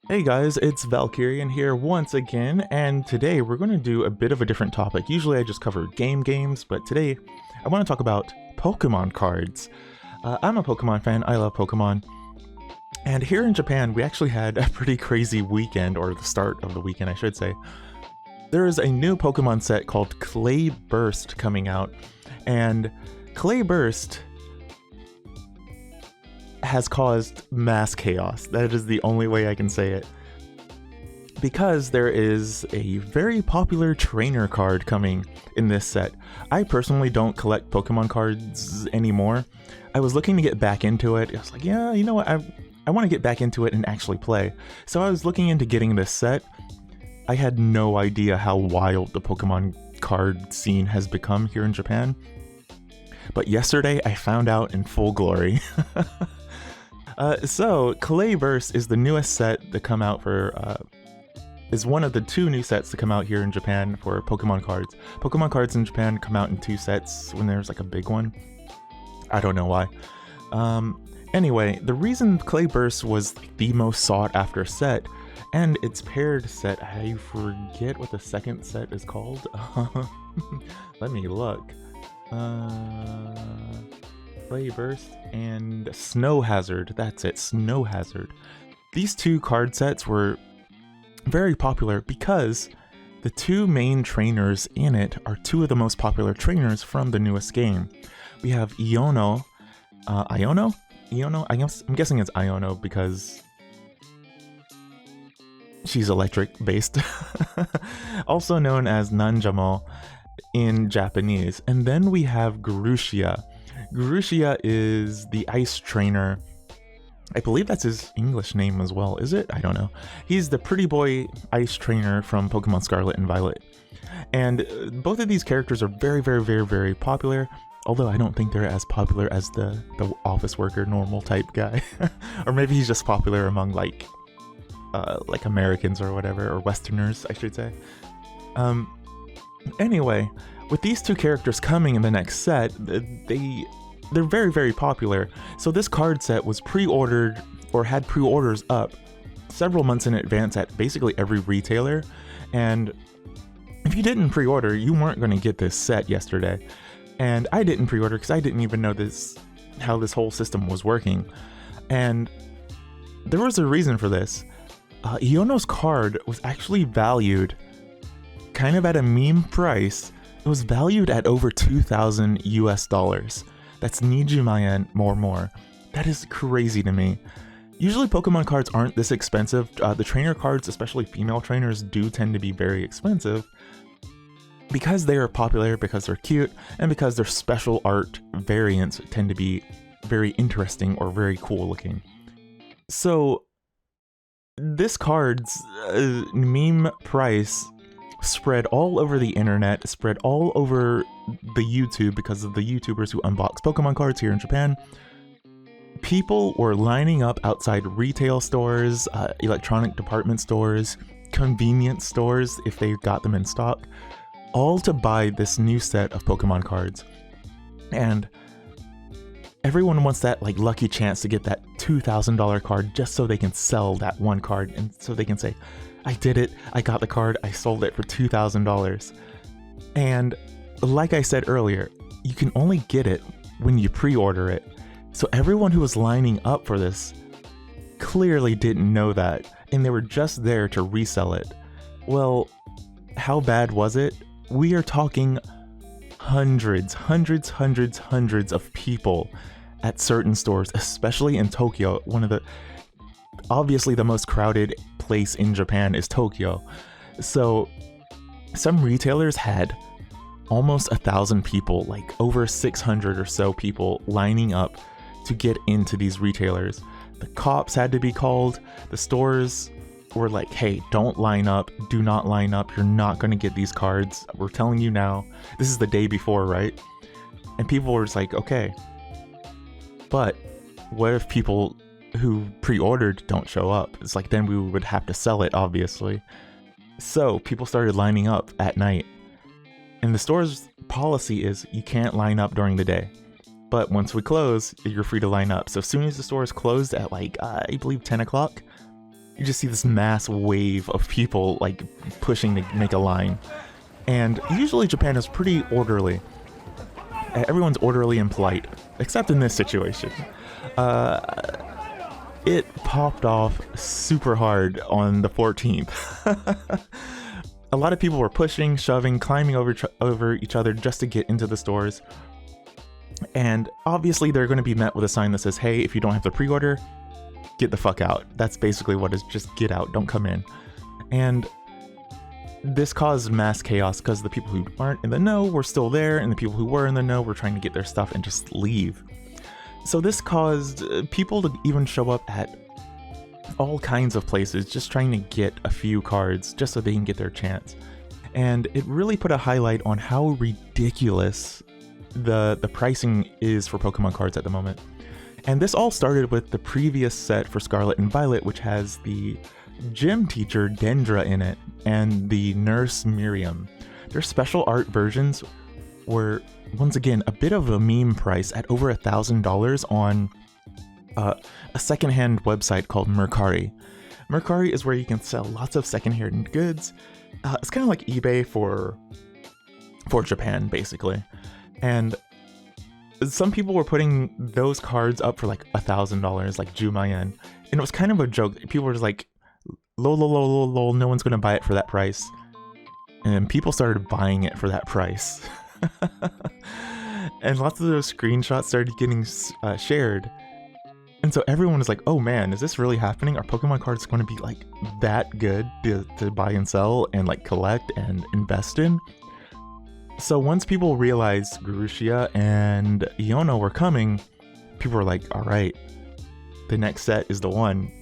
Hey guys, it's Valkerion here once again, and today we're going to do a bit of a different topic. Usually I just cover games, but today I want to talk about Pokemon cards. I'm a Pokemon fan, I love Pokemon, and here in Japan we actually had a pretty crazy weekend, or the start of the weekend I should say. There is a new Pokemon set called Clay Burst coming out, and Clay Burst has caused mass chaos. That is the only way I can say it. Because there is a very popular trainer card coming in this set. I personally don't collect Pokemon cards anymore. I was looking to get back into it. I was like, yeah, you know what, I want to get back into it and actually play. So I was looking into getting this set. I had no idea how wild the Pokemon card scene has become here in Japan. But yesterday I found out in full glory. So, Clay Burst is the newest set to come out for, is one of the two new sets to come out here in Japan for Pokemon cards. Pokemon cards in Japan come out in two sets when there's like a big one. I don't know why. Anyway, the reason Clay Burst was like the most sought after set, and its paired set, I forget what the second set is called. Let me look. Clay Burst and Snow Hazard. That's it, Snow Hazard. These two card sets were very popular because the two main trainers in it are two of the most popular trainers from the newest game. We have Iono. Iono? I'm guessing it's Iono because she's electric based. Also known as Nanjamo in Japanese. And then we have Garushia. Garushia is the ice trainer. I believe that's his English name as well, is it? I don't know. He's the pretty boy ice trainer from Pokemon Scarlet and Violet. And both of these characters are very popular, although I don't think they're as popular as the office worker normal type guy. Or maybe he's just popular among like Americans or whatever, or Westerners, I should say. Anyway, with these two characters coming in the next set, they're very popular. So this card set was pre-ordered, or had pre-orders up several months in advance at basically every retailer. And if you didn't pre-order, you weren't going to get this set yesterday. And I didn't pre-order because I didn't even know how this whole system was working. And there was a reason for this. Iono's card was actually valued kind of at a meme price. It was valued at over 2,000 US dollars. That's Nijumayen more. That is crazy to me. Usually Pokemon cards aren't this expensive. The trainer cards, especially female trainers, do tend to be very expensive because they are popular, because they're cute, and because their special art variants tend to be very interesting or very cool looking. So this card's meme price spread all over the internet, spread all over the YouTube because of the YouTubers who unbox Pokemon cards here in Japan. People were lining up outside retail stores, electronic department stores, convenience stores if they got them in stock, all to buy this new set of Pokemon cards. And everyone wants that like lucky chance to get that $2,000 card just so they can sell that one card, and so they can say, I did it, I got the card, I sold it for $2,000. And like I said earlier, you can only get it when you pre-order it. So everyone who was lining up for this clearly didn't know that, and they were just there to resell it. Well, how bad was it? We are talking hundreds of people at certain stores, especially in Tokyo, obviously the most crowded place in Japan is Tokyo. So some retailers had almost 1,000 people, like over 600 or so people lining up to get into these retailers. The cops had to be called. The stores were like, hey, don't line up, do not line up, you're not going to get these cards, we're telling you now. This is the day before, right? And people were just like, okay, but what if people who pre-ordered don't show up? It's like, then we would have to sell it, obviously. So people started lining up at night, and the store's policy is you can't line up during the day, but once we close, you're free to line up. So as soon as the store is closed at like I believe 10 o'clock, you just see this mass wave of people like pushing to make a line. And usually Japan is pretty orderly. Everyone's orderly and polite, except in this situation. It popped off super hard on the 14th. A lot of people were pushing, shoving, climbing over each other just to get into the stores. And obviously they're going to be met with a sign that says, hey, if you don't have the pre-order, get the fuck out. That's basically what it is, just get out, don't come in. And this caused mass chaos because the people who aren't in the know were still there, and the people who were in the know were trying to get their stuff and just leave. So this caused people to even show up at all kinds of places just trying to get a few cards just so they can get their chance. And it really put a highlight on how ridiculous the pricing is for Pokemon cards at the moment. And this all started with the previous set for Scarlet and Violet, which has the gym teacher Dendra in it and the nurse Miriam. Their special art versions were, once again, a bit of a meme price at over $1,000 on a secondhand website called Mercari. Mercari is where you can sell lots of secondhand goods. It's kind of like eBay for Japan, basically. And some people were putting those cards up for like $1,000, like Jumayen. And it was kind of a joke. People were just like, lol, lol, lol, lol, lol, no one's going to buy it for that price. And people started buying it for that price. And lots of those screenshots started getting shared. And so everyone was like, oh man, is this really happening? Are Pokemon cards going to be like that good to buy and sell and like collect and invest in? So once people realized Grusha and Iono were coming, people were like, all right, the next set is the one.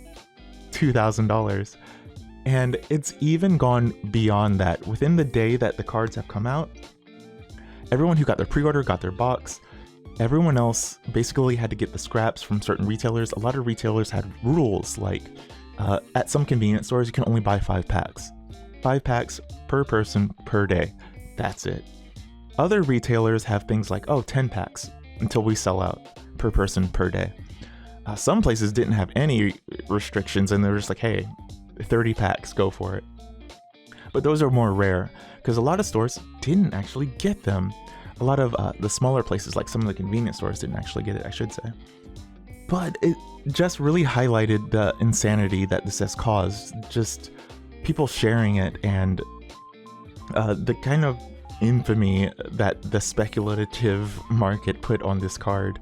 $2,000. And it's even gone beyond that. Within the day that the cards have come out, everyone who got their pre-order got their box. Everyone else basically had to get the scraps from certain retailers. A lot of retailers had rules like at some convenience stores, you can only buy 5 packs. 5 packs per person per day. That's it. Other retailers have things like, 10 packs until we sell out per person per day. Some places didn't have any restrictions and they're just like, hey, 30 packs, go for it. But those are more rare because a lot of stores didn't actually get them. A lot of the smaller places, like some of the convenience stores, didn't actually get it, I should say. But it just really highlighted the insanity that this has caused. Just people sharing it and the kind of infamy that the speculative market put on this card.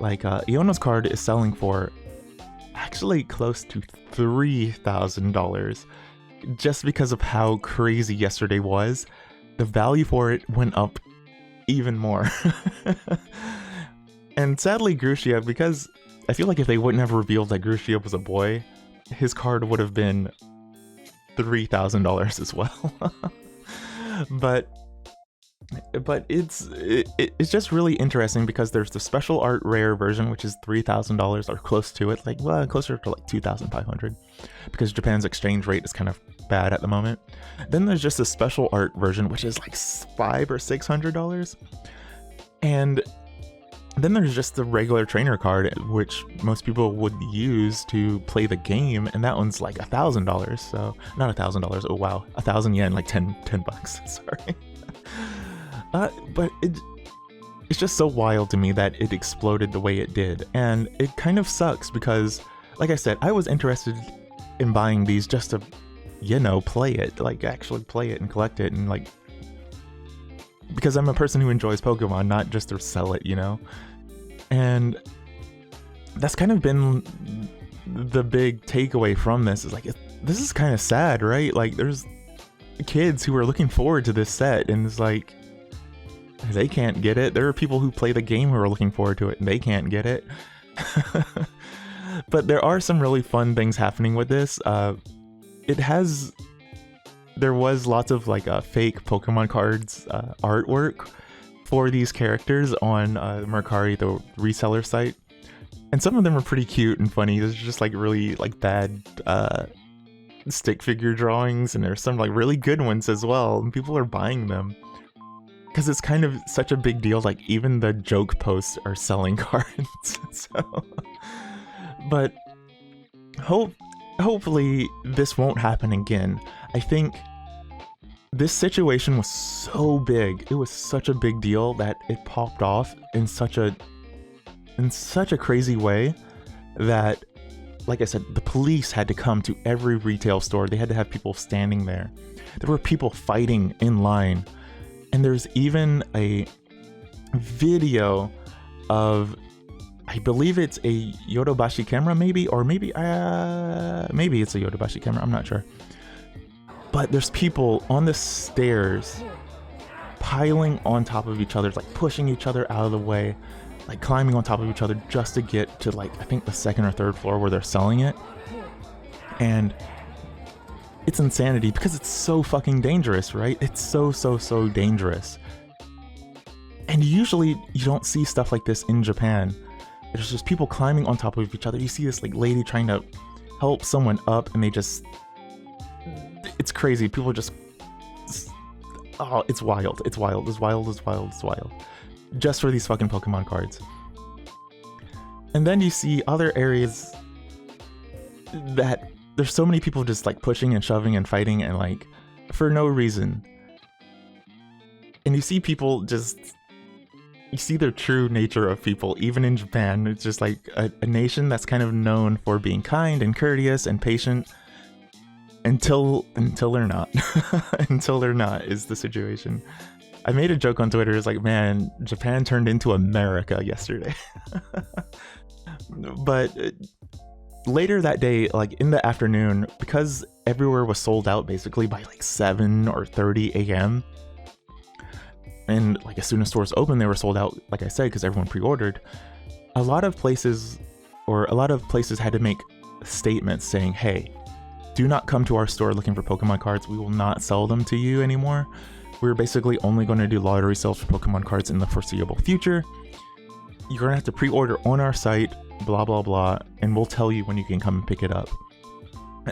Like, Iono's card is selling for actually close to $3,000. Just because of how crazy yesterday was, the value for it went up even more. And sadly, Grusha, because I feel like if they wouldn't have revealed that Grusha was a boy, his card would have been $3,000 as well. But it's just really interesting because there's the special art rare version, which is $3,000 or close to it, like, well, closer to like $2,500, because Japan's exchange rate is kind of bad at the moment. Then there's just a special art version, which is like $500 or $600, and then there's just the regular trainer card, which most people would use to play the game, and that one's like $1,000. So not $1,000. Oh wow, 1,000 yen, like 10 bucks. Sorry. But it's just so wild to me that it exploded the way it did, and it kind of sucks because, like I said, I was interested in buying these just to, play it, like actually play it and collect it, and like, because I'm a person who enjoys Pokemon, not just to sell it, And that's kind of been the big takeaway from this, is like, this is kind of sad, right? Like, there's kids who are looking forward to this set, and it's like, they can't get it. There are people who play the game who are looking forward to it, and they can't get it. But there are some really fun things happening with this. There was lots of like fake Pokemon cards artwork for these characters on Mercari, the reseller site, and some of them are pretty cute and funny. There's just like really like bad stick figure drawings, and there's some like really good ones as well, and people are buying them because it's kind of such a big deal. Like, even the joke posts are selling cards. So, but hopefully this won't happen again. I think this situation was so big, it was such a big deal that it popped off in such a crazy way that, like I said, the police had to come to every retail store. They had to have people standing there. There were people fighting in line. And there's even a video of, I believe it's a Yodobashi camera, maybe it's a Yodobashi camera, I'm not sure. But there's people on the stairs piling on top of each other, like pushing each other out of the way, like climbing on top of each other just to get to, like, I think the second or third floor where they're selling it. And it's insanity because it's so fucking dangerous, right? It's so dangerous. And usually you don't see stuff like this in Japan. There's just people climbing on top of each other. You see this like lady trying to help someone up and they just, it's crazy. People just, oh, it's wild. It's wild. It's wild. It's wild. It's wild. Just for these fucking Pokemon cards. And then you see other areas that there's so many people just like pushing and shoving and fighting and like for no reason. And you see people just, you see the true nature of people, even in Japan. It's just like a nation that's kind of known for being kind and courteous and patient until they're not. Until they're not is the situation. I made a joke on Twitter. It's like, man, Japan turned into America yesterday. But later that day, like in the afternoon, because everywhere was sold out basically by like 7 or 30 a.m. And like as soon as stores opened, they were sold out, like I said, because everyone pre-ordered. A lot of places had to make statements saying, hey, do not come to our store looking for Pokemon cards. We will not sell them to you anymore. We're basically only going to do lottery sales for Pokemon cards in the foreseeable future. You're going to have to pre-order on our site, blah, blah, blah, and we'll tell you when you can come and pick it up.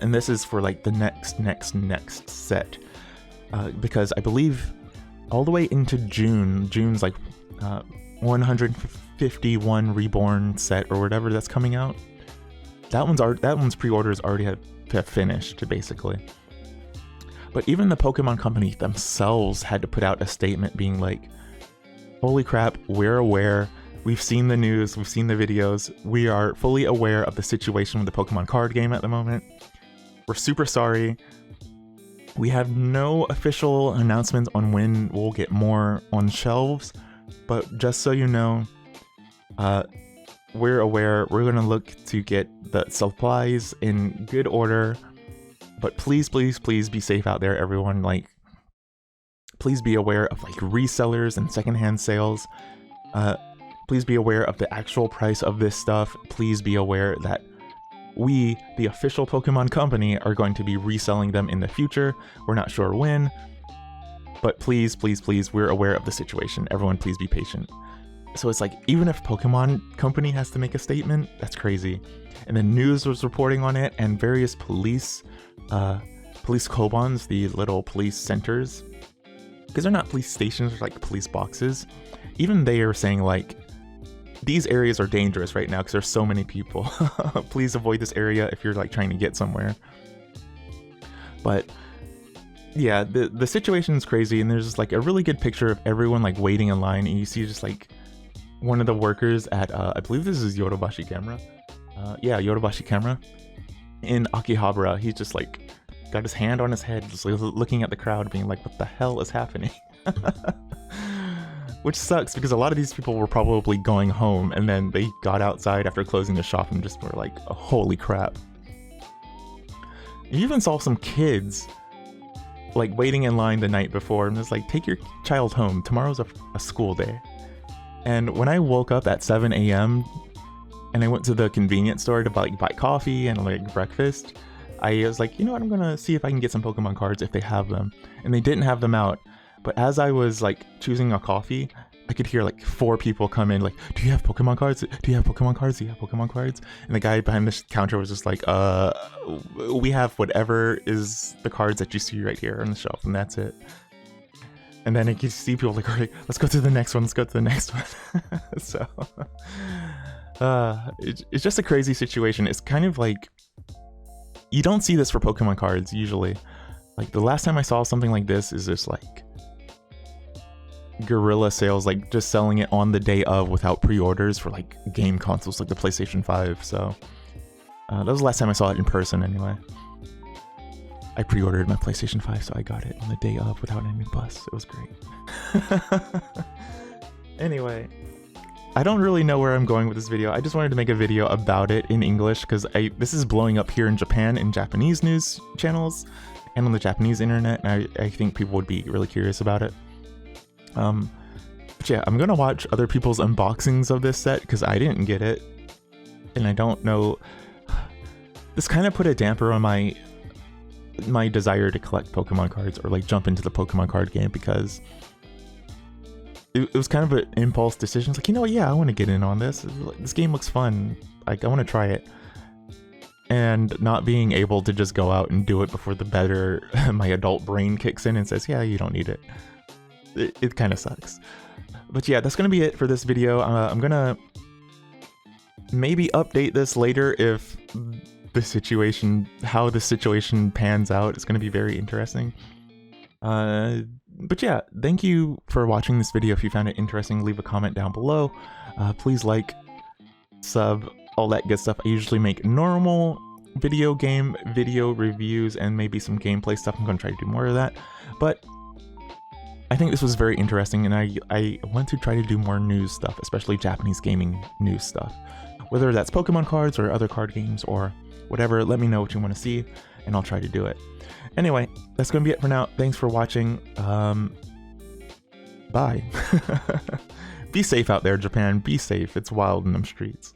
And this is for like the next set. Because I believe all the way into June's like 151 Reborn set or whatever that's coming out. That one's pre-orders already have finished, basically. But even the Pokemon Company themselves had to put out a statement being like, holy crap, we're aware. We've seen the news, we've seen the videos. We are fully aware of the situation with the Pokemon card game at the moment. We're super sorry. We have no official announcements on when we'll get more on shelves, but just so you know, we're aware. We're going to look to get the supplies in good order, but please be safe out there, everyone. Like, please be aware of like resellers and secondhand sales. Please be aware of the actual price of this stuff. Please be aware that we, the official Pokemon Company, are going to be reselling them in the future. We're not sure when, but please, we're aware of the situation. Everyone, please be patient. So it's like, even if Pokemon Company has to make a statement, that's crazy. And the news was reporting on it, and various police kobans, the little police centers, because they're not police stations, they're like police boxes. Even they are saying like, these areas are dangerous right now because there's so many people. Please avoid this area if you're like trying to get somewhere. But yeah, the situation is crazy, and there's just like a really good picture of everyone like waiting in line, and you see just like one of the workers at I believe this is Yodobashi camera. Yeah, Yodobashi camera in Akihabara. He's just like got his hand on his head, just like, looking at the crowd, being like, what the hell is happening? Which sucks because a lot of these people were probably going home, and then they got outside after closing the shop and just were like, oh, holy crap. You even saw some kids like waiting in line the night before, and it's like, take your child home. Tomorrow's a school day. And when I woke up at 7 a.m. and I went to the convenience store to buy coffee and like breakfast, I was like, you know what, I'm gonna see if I can get some Pokemon cards if they have them. And they didn't have them out. But as I was like choosing a coffee, I could hear like 4 people come in like, do you have Pokemon cards? Do you have Pokemon cards? Do you have Pokemon cards? And the guy behind the counter was just like, we have whatever is the cards that you see right here on the shelf, and that's it. And then I could see people like, all right, let's go to the next one. Let's go to the next one. So it's just a crazy situation. It's kind of like, You don't see this for Pokemon cards usually. Like the last time I saw something like this is just like guerrilla sales, like just selling it on the day of without pre-orders for like game consoles like the PlayStation 5. So that was the last time I saw it in person anyway. I pre-ordered my PlayStation 5, so I got it on the day of without any fuss. It was great. Anyway, I don't really know where I'm going with this video. I just wanted to make a video about it in English because this is blowing up here in Japan in Japanese news channels and on the Japanese internet, and I think people would be really curious about it. But yeah, I'm gonna watch other people's unboxings of this set because I didn't get it, and I don't know. This kind of put a damper on my desire to collect Pokemon cards or like jump into the Pokemon card game, because it was kind of an impulse decision. It's like, you know what, yeah, I want to get in on this. This game looks fun. Like, I want to try it. And not being able to just go out and do it before my adult brain kicks in and says, yeah, you don't need it. It kind of sucks. But yeah, that's going to be it for this video. I'm going to maybe update this later if how the situation pans out. It's going to be very interesting. But yeah, thank you for watching this video. If you found it interesting, leave a comment down below. Please like, sub, all that good stuff. I usually make normal video game video reviews and maybe some gameplay stuff. I'm going to try to do more of that. But I think this was very interesting, and I want to try to do more news stuff, especially Japanese gaming news stuff. Whether that's Pokemon cards or other card games or whatever, let me know what you want to see, and I'll try to do it. Anyway, that's going to be it for now. Thanks for watching. Bye. Be safe out there, Japan. Be safe. It's wild in them streets.